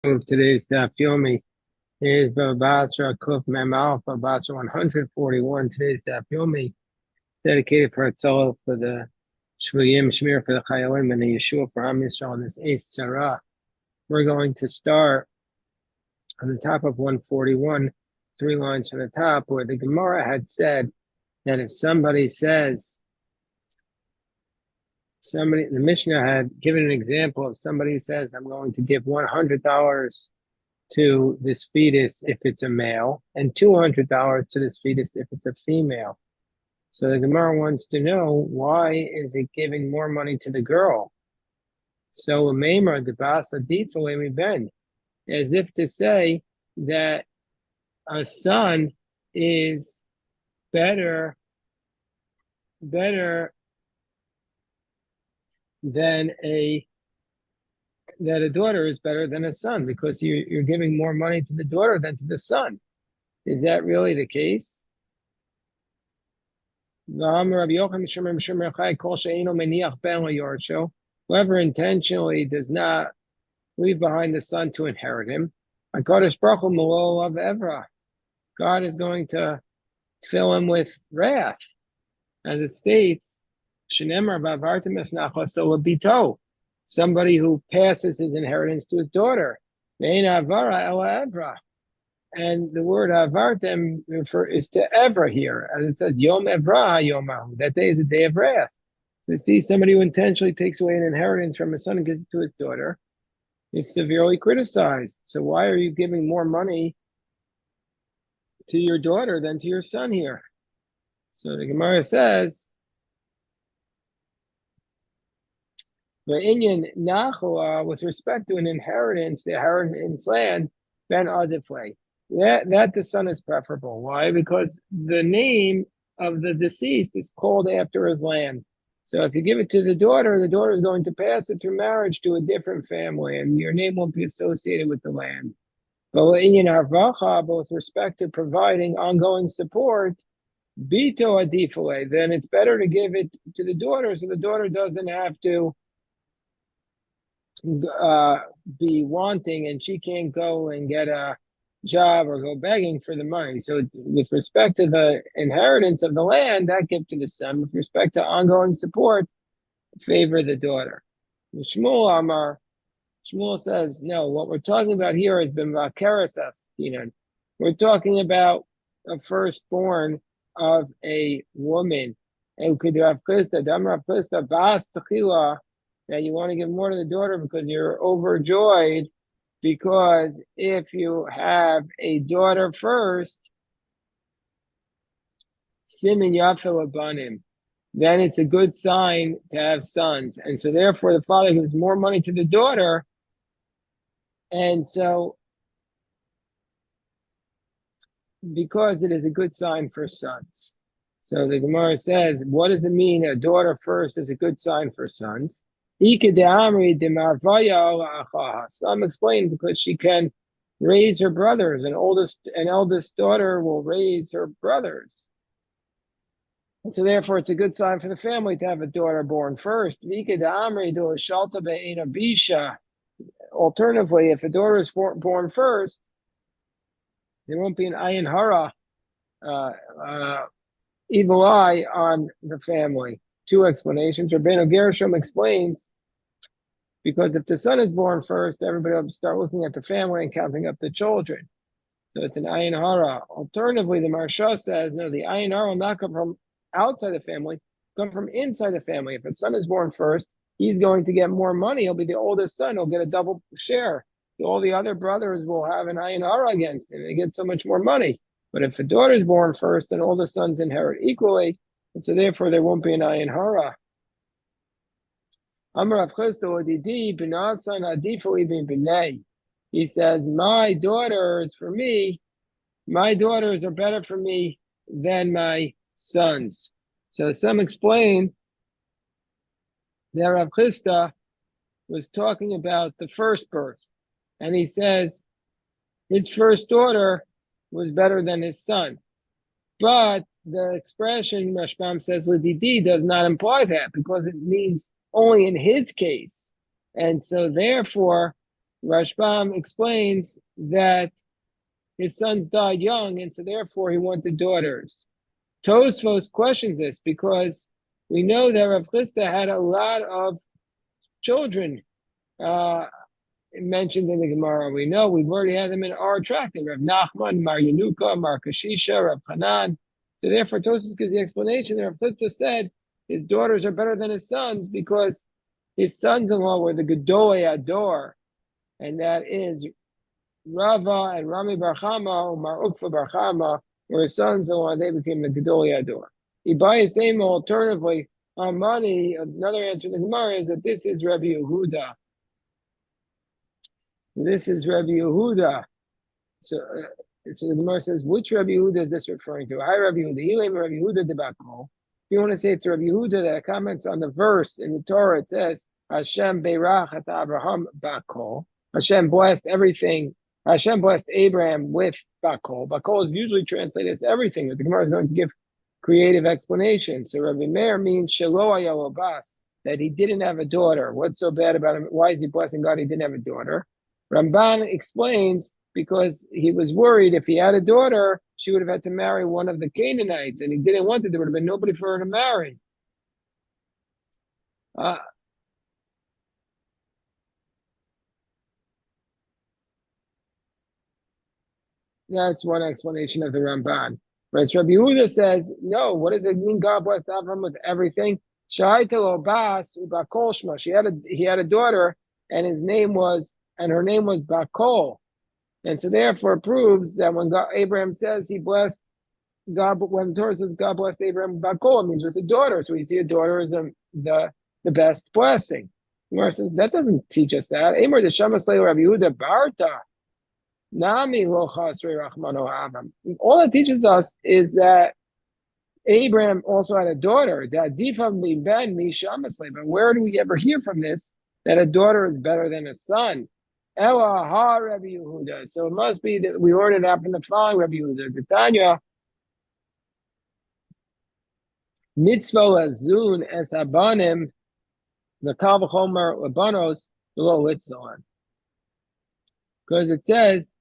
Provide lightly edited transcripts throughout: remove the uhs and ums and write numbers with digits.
Of today's daf yomi is Bava Basra Kuf Mem Alpha Basra 141. Today's daf yomi dedicated for Hatzol for the Shvuyim Shmir for the Chayalim and the Yeshua for Am Yisrael on this Eis Sarah. We're going to start on the top of 141, 3 lines from the top, where the Gemara had said that if somebody says the Mishnah had given an example of somebody who says, I'm going to give $100 to this fetus if it's a male, and $200 to this fetus if it's a female. So the Gemara wants to know, why is it giving more money to the girl? So a Maimer, the Basa Difalemi Ben, as if to say that a son is better than that a daughter is better than a son, because you're giving more money to the daughter than to the son. Is that really the case? Whoever intentionally does not leave behind the son to inherit him, God is going to fill him with wrath. As it states, somebody who passes his inheritance to his daughter. And the word avartem is to ever here. As it says, Yom Evra Yomahu. That day is a day of wrath. So you see, somebody who intentionally takes away an inheritance from his son and gives it to his daughter is severely criticized. So why are you giving more money to your daughter than to your son here? So the Gemara says, with respect to an inheritance, the inheritance land, ben adifle. That the son is preferable. Why? Because the name of the deceased is called after his land. So if you give it to the daughter is going to pass it through marriage to a different family, and your name won't be associated with the land. But with respect to providing ongoing support, bito adifale, then it's better to give it to the daughter, so the daughter doesn't have to be wanting, and she can't go and get a job or go begging for the money. So with respect to the inheritance of the land, that gives to the son. With respect to ongoing support, favor the daughter. Shmuel says, no, what we're talking about here has been vakeres askinan. We're talking about a firstborn of a woman. And could you have plista, damra plista, bas techila, that you want to give more to the daughter because you're overjoyed, because if you have a daughter first, simin yafel abanim, then it's a good sign to have sons. And so therefore the father gives more money to the daughter. And so because it is a good sign for sons. So the Gemara says, what does it mean a daughter first is a good sign for sons? Some explain because she can raise her brothers. An eldest daughter will raise her brothers. And so therefore it's a good sign for the family to have a daughter born first. Alternatively, if a daughter is born first, there won't be an ayin hara, evil eye on the family. Two explanations. Rabbeinu Gershom explains, because if the son is born first, everybody will start looking at the family and counting up the children. So it's an ayin hara. Alternatively, the Marsha says, no, the ayin hara will not come from outside the family, come from inside the family. If a son is born first, he's going to get more money. He'll be the oldest son. He'll get a double share. All the other brothers will have an ayin hara against him. They get so much more money. But if a daughter is born first, then all the sons inherit equally. And so therefore there won't be an ayin hara. He says, my daughters are better for me than my sons. So some explain that Rav Chisda was talking about the first birth. And he says his first daughter was better than his son. But the expression, Rashbam says, Lididi, does not imply that, because it means only in his case. And so therefore, Rashbam explains that his sons died young, and so therefore he wanted daughters. Tosfos questions this because we know that Rav Chisda had a lot of children mentioned in the Gemara. We know we've already had them in our tractate. Rav Nachman, Mar Yenuka, Mar Kashisha, Rav Hanan. So therefore, Tosfos gives the explanation that Rav Chisda said his daughters are better than his sons because his sons-in-law were the Gedolei Ador, and that is Rava and Rami Bar Chama, Mar Ukfa Bar Chama, were his sons-in-law, and they became the Gedolei Ador. Ibai same alternatively, Amani, another answer in the Gemara is that this is Rabbi Yehuda. This is Rabbi Yehuda. So the Gemara says, which Rabbi Yehuda is this referring to? Hi, Rabbi Yehuda. Ilim Rabbi Yehuda debakol. If you want to say it's Rabbi Yehuda that comments on the verse in the Torah, it says, Hashem beirach at Abraham bakol. Hashem blessed everything. Hashem blessed Abraham with bakol. Bakol is usually translated as everything, but the Gemara is going to give creative explanation. So Rabbi Meir means shelo hayalo bas, that he didn't have a daughter. What's so bad about him? Why is he blessing God? He didn't have a daughter. Ramban explains because he was worried if he had a daughter, she would have had to marry one of the Canaanites, and he didn't want it. There would have been nobody for her to marry. That's one explanation of the Ramban. Whereas Rabbi Yehuda says, no, what does it mean God blessed Abraham with everything? He had a daughter, and her name was Bakol. And so therefore it proves that when Abraham says he blessed God, when the Torah says God blessed Abraham Bakol, it means with a daughter. So we see a daughter as the best blessing. Gemara says that doesn't teach us that. Amar the Shamaslei Rabbi Yehuda Barta. Nami all it teaches us is that Abraham also had a daughter. But where do we ever hear from this that a daughter is better than a son? So it must be that we learned it out from the following Rabbi Yehuda. Tanya mitzvah azun es abanim the kal v'chomer labanos below litzon, because it says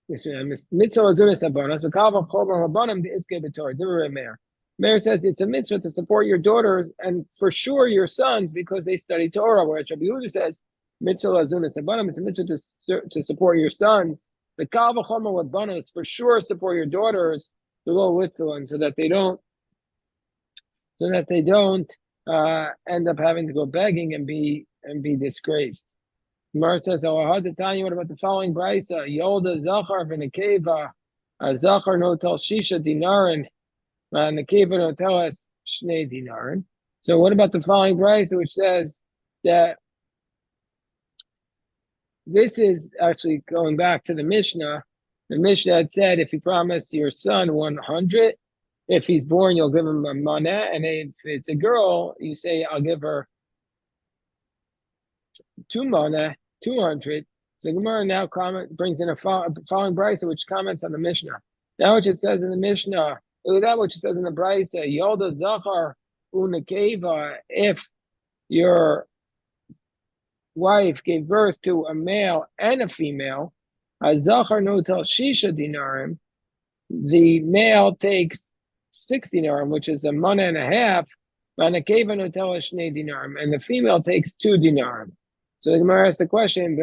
mitzvah azun es abanos the kal v'chomer labanim the iske b'torah. Divrei Meir. Meir says it's a mitzvah to support your daughters and for sure your sons because they study Torah. Whereas Rabbi Yehuda says mitzvah azun es abanim, it's a mitzvah to support your sons. The kal v'chomer labanos for sure support your daughters below litzon so that they don't end up having to go begging and be disgraced. Gemara says, "Oh, how to tell you what about the following brisa? Yolda zachar v'nekeva, a zachar no tel shisha dinarin, nekeva no telas shnei dinarin." So, what about the following brisa, which says that this is actually going back to the Mishnah? The Mishnah had said, if you promise your son 100. If he's born, you'll give him a maneh, and if it's a girl, you say, I'll give her 2 maneh, 200. So Gemara now brings in a following brisa, which comments on the Mishnah. Now, which it says in the Mishnah, that which it says in the brisa, Yolda Zachar Unakeva, if your wife gave birth to a male and a female, a Zachar Notel Shisha Dinarim, the male takes 6 dinarim, which is a maneh and a half, and the female takes 2 dinarim. So the Gemara asks the question,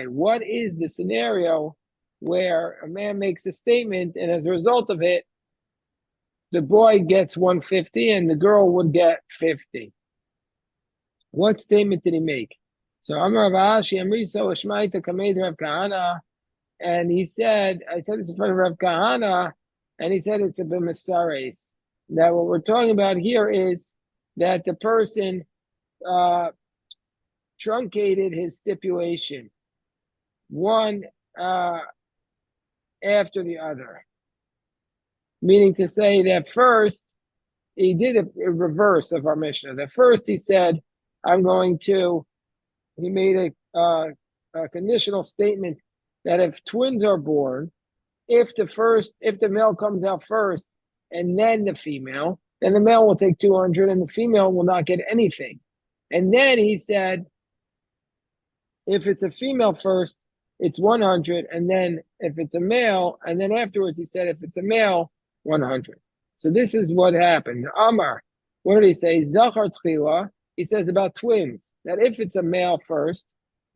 what is the scenario where a man makes a statement and as a result of it, the boy gets 150 and the girl would get 50? What statement did he make? So Amar Rav Ashi Amriso Ishmaita Kamed Rav Kahana, and he said, I said this in front of Rav Kahana, and he said it's a b'masares. Now what we're talking about here is that the person truncated his stipulation, one after the other. Meaning to say that first, he did a reverse of our Mishnah. That first he said, he made a conditional statement that if twins are born, if the male comes out first and then the female, then the male will take 200 and the female will not get anything. And then he said, if it's a female first it's 100, and then if it's a male, and then afterwards he said if it's a male, 100. So this is what happened. Amar, what did he say? Zachar tchila. He says about twins that if it's a male first,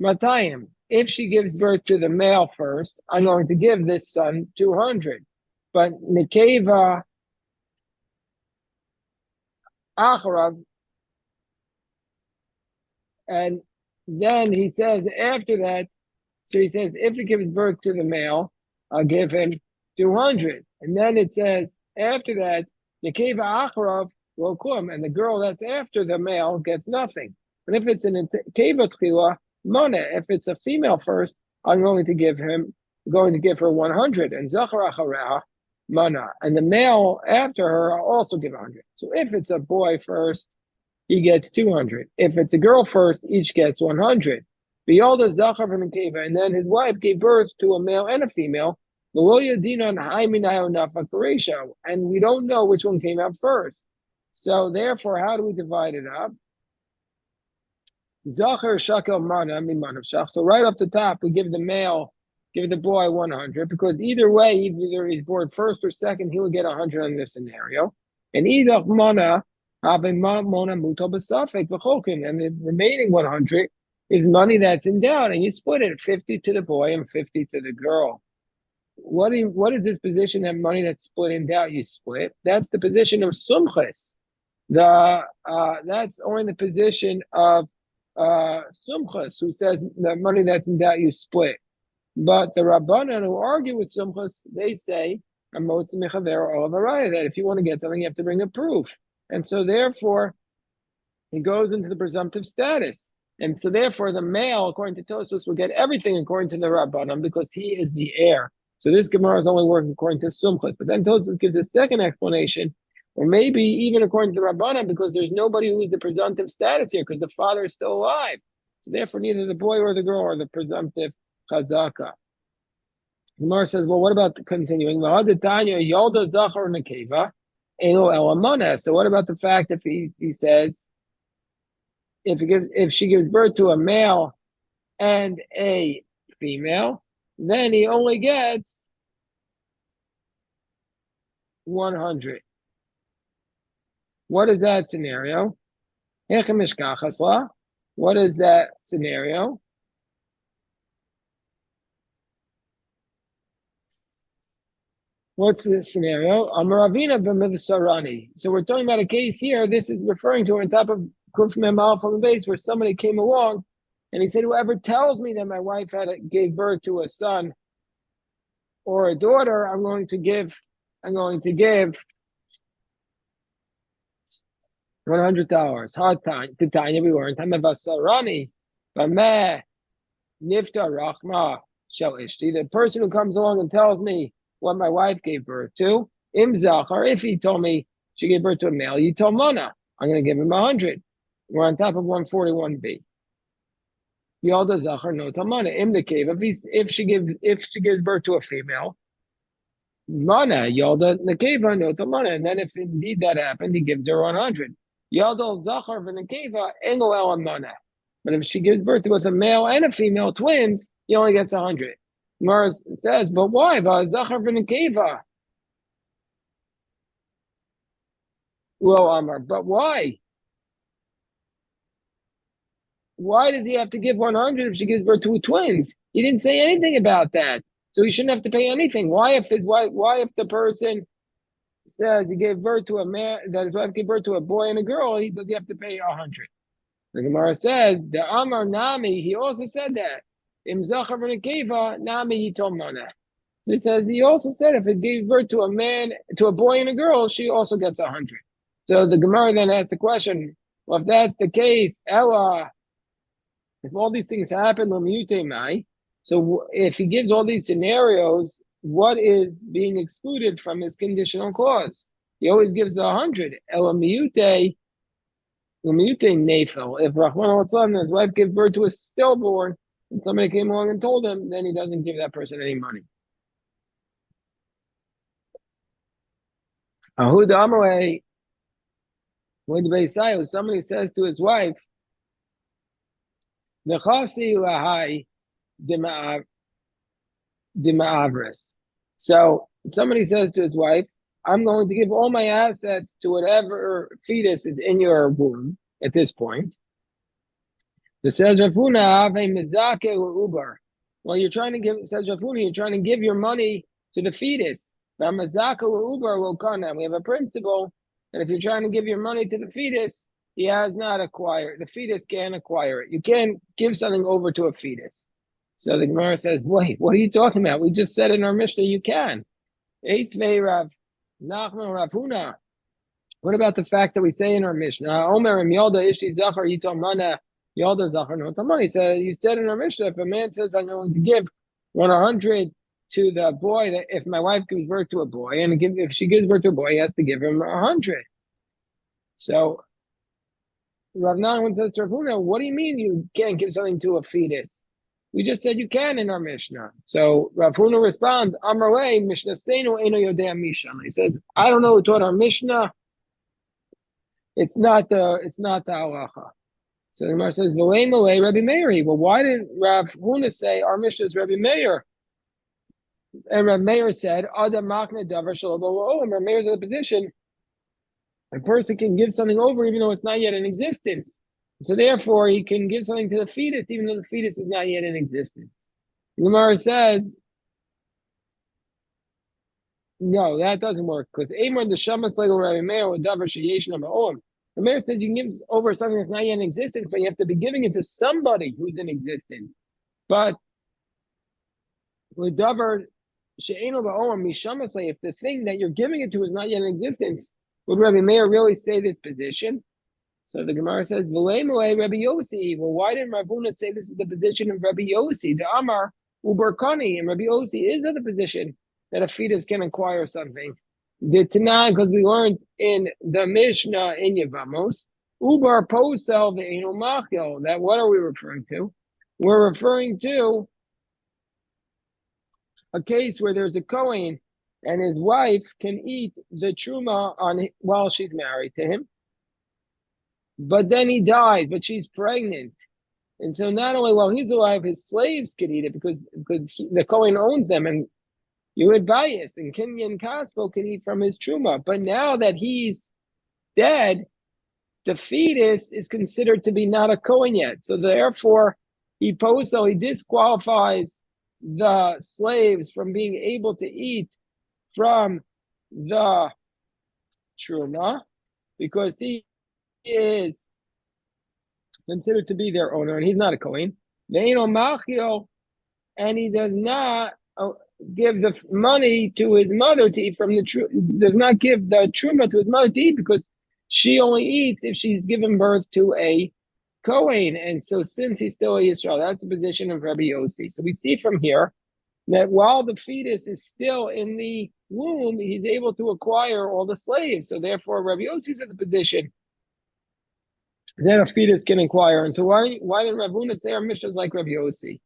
matayim. If she gives birth to the male first, I'm going to give this son 200. But Nikeva Acharav, and then he says after that, so he says if he gives birth to the male, I'll give him 200. And then it says after that, Nikeva Acharav will come, and the girl that's after the male gets nothing. And if it's an Keva Tchila, Mana, if it's a female first, I'm going to give her 100. And Zachar Achareha, Mana. And the male after her, I'll also give 100. So if it's a boy first, he gets 200. If it's a girl first, each gets 100. And then his wife gave birth to a male and a female. And we don't know which one came out first. So therefore, how do we divide it up? Zachar shakel mana mimanav shach. So right off the top, we give the boy 100, because either way, either he's born first or second, he will get 100 in this scenario. And either mana mona muto b'safek v'chokin, and the remaining 100 is money that's in doubt, and you split it 50 to the boy and 50 to the girl. What is this position that money that's split in doubt you split? That's the position of sumchas. That's only the position of Sumchas, who says the money that's in doubt you split. But the Rabbanan who argue with Sumchas, they say that if you want to get something, you have to bring a proof. And so therefore, he goes into the presumptive status. And so therefore, the male, according to Tosfos, will get everything according to the Rabbanan because he is the heir. So this Gemara is only working according to Sumchas. But then Tosfos gives a second explanation, or maybe even according to the Rabbanan, because there's nobody who is the presumptive status here, because the father is still alive. So therefore, neither the boy or the girl are the presumptive chazaka. Gemara says, well, what about the continuing? So what about the fact if he says, if she gives birth to a male and a female, then he only gets 100. What is that scenario? What is that scenario? What's the scenario? Amaravina b'mivsarani. So we're talking about a case here. This is referring to on top of Kuf Memal from the base, where somebody came along and he said, whoever tells me that my wife gave birth to a son or a daughter, I'm going to give $100. Hard time. Titania, we were in time of Asarani. Bameh Nifta Rachma Shel Ishti. The person who comes along and tells me what my wife gave birth to, Imzach, or if he told me she gave birth to a male, you told Mana, I'm going to give him 100. We're on top of 141b. Yalda Zachar no Tamana. Im the cave. If she gives birth to a female, Mana Yalda Nekeva no Tamana. And then if indeed that happened, he gives her 100. Yalda Zachar v'Nekeva Engel el Mana. But if she gives birth to both a male and a female twins, he only gets 100. Mars says, but why? Zachar v'Nekeva. Well, Amar, but why? Why does he have to give 100 if she gives birth to twins? He didn't say anything about that, so he shouldn't have to pay anything. Why if the person says he gave birth to a man, that his wife gave birth to a boy and a girl, does he have to pay 100? The Gemara says the Amar Nami. He also said that Im Zachar v'Nekeva Nami he told Mana. So he says he also said if it gave birth to a boy and a girl, she also gets 100. So the Gemara then asks the question: well, if that's the case, Ella. If all these things happen, so if he gives all these scenarios, what is being excluded from his conditional clause? He always gives the 100. If Rahman al his wife gave birth to a stillborn, and somebody came along and told him, then he doesn't give that person any money. Somebody says to his wife, dima'avris. So somebody says to his wife, I'm going to give all my assets to whatever fetus is in your womb at this point. So says Rav Huna, have a mizake or ubar. Well, you're trying to give, says Rav Huna, you're trying to give your money to the fetus. But mizake or ubar will come. We have a principle that if you're trying to give your money to the fetus, he has not acquired. The fetus can't acquire it. You can't give something over to a fetus. So the Gemara says, wait, what are you talking about? We just said in our Mishnah you can. Eisvei Rav Nachman Rav Huna. What about the fact that we say in our Mishnah, Omer im Yolda Ishti Zachar Yitom Mana Yolda Zachar No Tamani? So you said in our Mishnah, if a man says I'm going to give 100 to the boy, that if my wife gives birth to a boy, and if she gives birth to a boy, he has to give him 100. So Rav Nachman says to Rav Huna, what do you mean you can't give something to a fetus? We just said you can in our Mishnah. So Rav Huna responds, Amrei Mishnah Seinu Eno Yodea Misham. He says, I don't know who taught our Mishnah. It's not the halacha. So the Gemara says, "V'lei Rabbi Meir." Well, why didn't Rav Huna say our Mishnah is Rabbi Meir? And Rabbi Meir said, "Adam makna davar shalom." And Rabbi Meir's in the position a person can give something over even though it's not yet in existence. So therefore, he can give something to the fetus even though the fetus is not yet in existence. The Gemara says, no, that doesn't work because Amar the Shamas Lego Rabbi Meir or davar sheyesh namaom. The mayor says you can give over something that's not yet in existence, but you have to be giving it to somebody who's in existence. But with davar she'eno ba'olam mishamasle, if the thing that you're giving it to is not yet in existence, would Rabbi Meir really say this position? So the Gemara says, "V'lei mulei Rabbi Yossi." Well, why didn't Rav Huna say this is the position of Rabbi Yossi? The Amar uberkani, and Rabbi Yossi is in the position that a fetus can acquire something. The Tanakh, because we learned in the Mishnah in Yevamos, Ubar Posel Ve'enu Machil. That what are we referring to? We're referring to a case where there's a Kohen and his wife can eat the truma while she's married to him, but then he dies, but she's pregnant. And so not only while he's alive, his slaves can eat it because the Kohen owns them, and you would bias, and Kinyan Kaspo can eat from his truma. But now that he's dead, the fetus is considered to be not a Kohen yet. So therefore, he disqualifies the slaves from being able to eat from the truma because he is considered to be their owner, and he's not a Kohen. And he does not give the money to his mother to eat from the does not give the truma to his mother to eat because she only eats if she's given birth to a Kohen. And so since he's still a Yisrael, that's the position of Rabbi Yossi. So we see from here that while the fetus is still in the womb, he's able to acquire all the slaves. So therefore, Rabbi Yossi is in the position that a fetus can acquire. And so why did Rav Huna say our Mishnah is like Rabbi Yossi?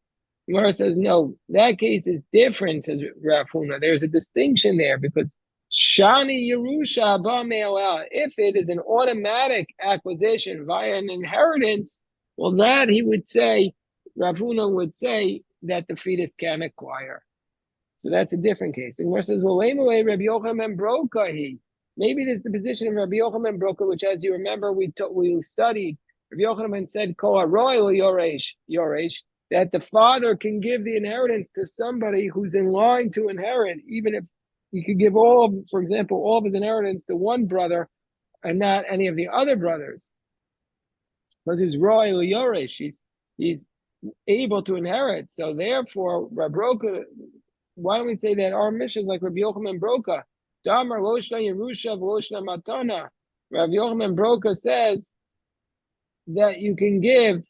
Gemara says, no, that case is different, says Rav Huna. There's a distinction there because Shani Yerusha Ba Me'oel, if it is an automatic acquisition via an inheritance, well, that he would say, Rav Huna would say that the fetus can acquire. So that's a different case. And Gemara says, well, Rabbi Yochanan Brokahi. Maybe this is the position of Rabbi Yochanan Broka, which, as you remember, we studied. Rabbi Yochanan said, Ko royal yoresh, that the father can give the inheritance to somebody who's in line to inherit, even if he could give for example, all of his inheritance to one brother and not any of the other brothers. Because he's royal yoresh, he's able to inherit. So therefore, Rabbi Broka, why don't we say that our mission is like Rabbi Yochanan Broka? Damar Loshna Yerusha Loshna Matana. Rabbi Yochanan Broka says that you can give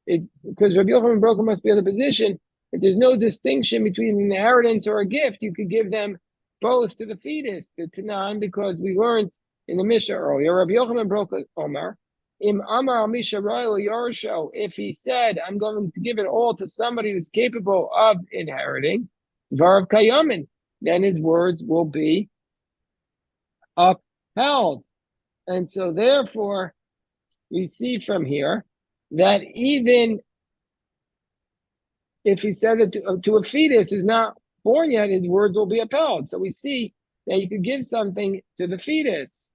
it because Rabbi Yochanan Broka must be in the position that there's no distinction between an inheritance or a gift. You could give them both to the fetus, the Tanan, because we learned in the Mishnah earlier. Rabbi Yochanan Broka Omar, Im Amar Al Misha Royal Yarsho, if he said, I'm going to give it all to somebody who's capable of inheriting, Varav Kayamin, then his words will be upheld. And so therefore, we see from here that even if he said it to a fetus who's not born yet, his words will be upheld. So we see that you could give something to the fetus.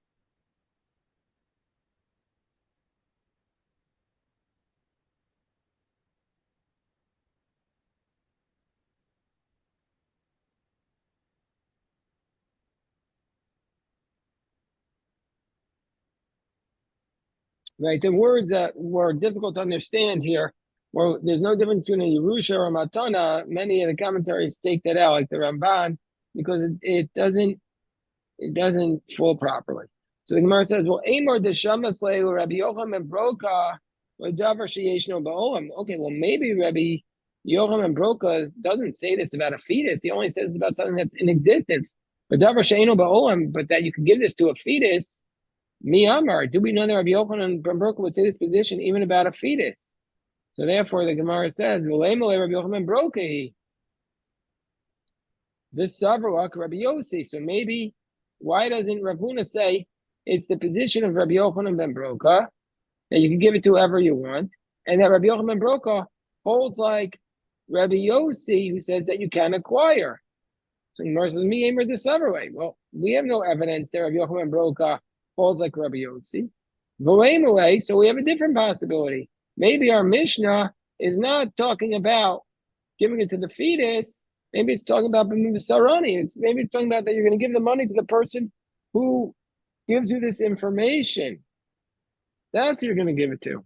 Right? The words that were difficult to understand here, where there's no difference between a Yerusha or a Matana. Many of the commentaries take that out, like the Ramban, because it doesn't flow properly. So the Gemara says, "Well, Amor deshamas leu Rabbi Yocham and Broka davar sheyeshno ba'olam." Okay, well maybe Rabbi Yocham and Broka doesn't say this about a fetus. He only says this about something that's in existence. But davar sheyeshno ba'olam, but that you could give this to a fetus. Mi Amar, do we know that Rabbi Yochanan and Broka would say this position even about a fetus? So therefore, the Gemara says, "V'leimolei Rabbi Yochanan Broka." This Savruak Rabbi Yossi. So maybe why doesn't Rav Huna say it's the position of Rabbi Yochanan ben Broka that you can give it to whoever you want, and that Rabbi Yochanan ben Broka holds like Rabbi Yossi, who says that you can acquire. So Gemara says, "Mi Emer this other way." Well, we have no evidence that Rabbi Yochanan ben Broka holds like Rabbi Yossi. V'leimolei, so we have a different possibility. Maybe our Mishnah is not talking about giving it to the fetus. Maybe it's talking about Sarani. Maybe it's talking about that you're going to give the money to the person who gives you this information. That's who you're going to give it to.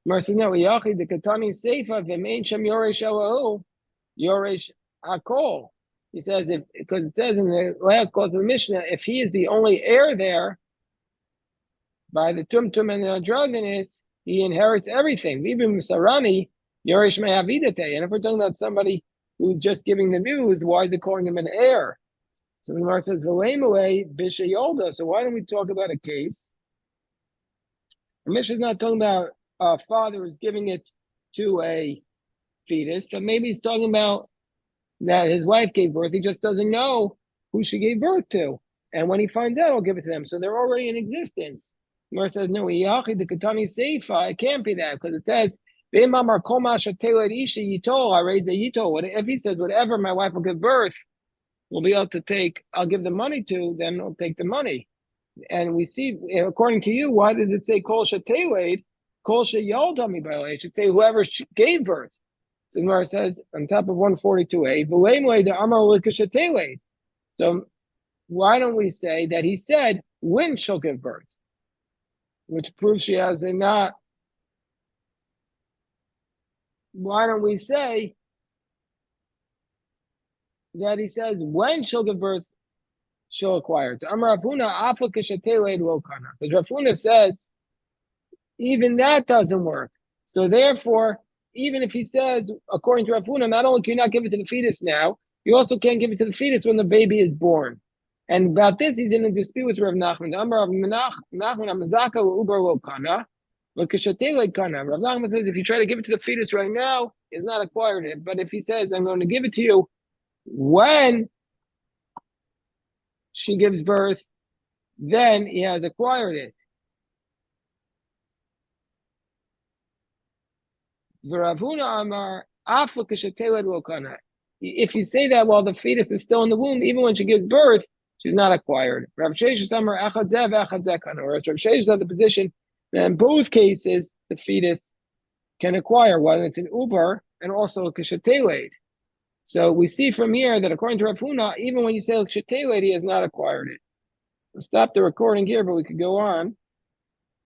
No, the Katani Seifa v'mein shem yoresh elahu yoresh akol. He says because it says in the last clause of the Mishnah, if he is the only heir there by the tumtum and the androgynous, he inherits everything. Even Sarani yoresh me'avidate. And if we're talking about somebody who's just giving the news, why is it calling him an heir? So the Gemara says, "V'leimolei b'sheyolda." So why don't we talk about a case? The Mishnah is not talking about a father who's giving it to a fetus, but maybe he's talking about that his wife gave birth. He just doesn't know who she gave birth to, and when he finds out, he'll give it to them. So they're already in existence. The Gemara says, "No, the Katani Seifa. It can't be that because it says." If he says whatever my wife will give birth, we'll be able to take, I'll give the money to, then I'll take the money. And we see, according to you, why does it say kol shetelaid, kol sheyaldami by way? It should say whoever gave birth. So Gemara says on top of 142a, v'leimolei the amar l'kashetelaid. So why don't we say that he said when she'll give birth, which proves she has a not. Why don't we say that he says when she'll give birth, she'll acquire it? Because Rav Huna says even that doesn't work. So therefore, even if he says, according to Rav Huna, not only can you not give it to the fetus now, you also can't give it to the fetus when the baby is born. And about this, he's in a dispute with Rav Nachman. Rav Nachman says if you try to give it to the fetus right now, he's not acquired it. But if he says, I'm going to give it to you when she gives birth, then he has acquired it. If you say that while the fetus is still in the womb, even when she gives birth, she's not acquired. Rav Sheshes had the position that in both cases the fetus can acquire, whether it's an uber and also a kashetelaid. So we see from here that according to Rav Huna, even when you say kashetelaid, he has not acquired it. We'll stop the recording here, but we could go on.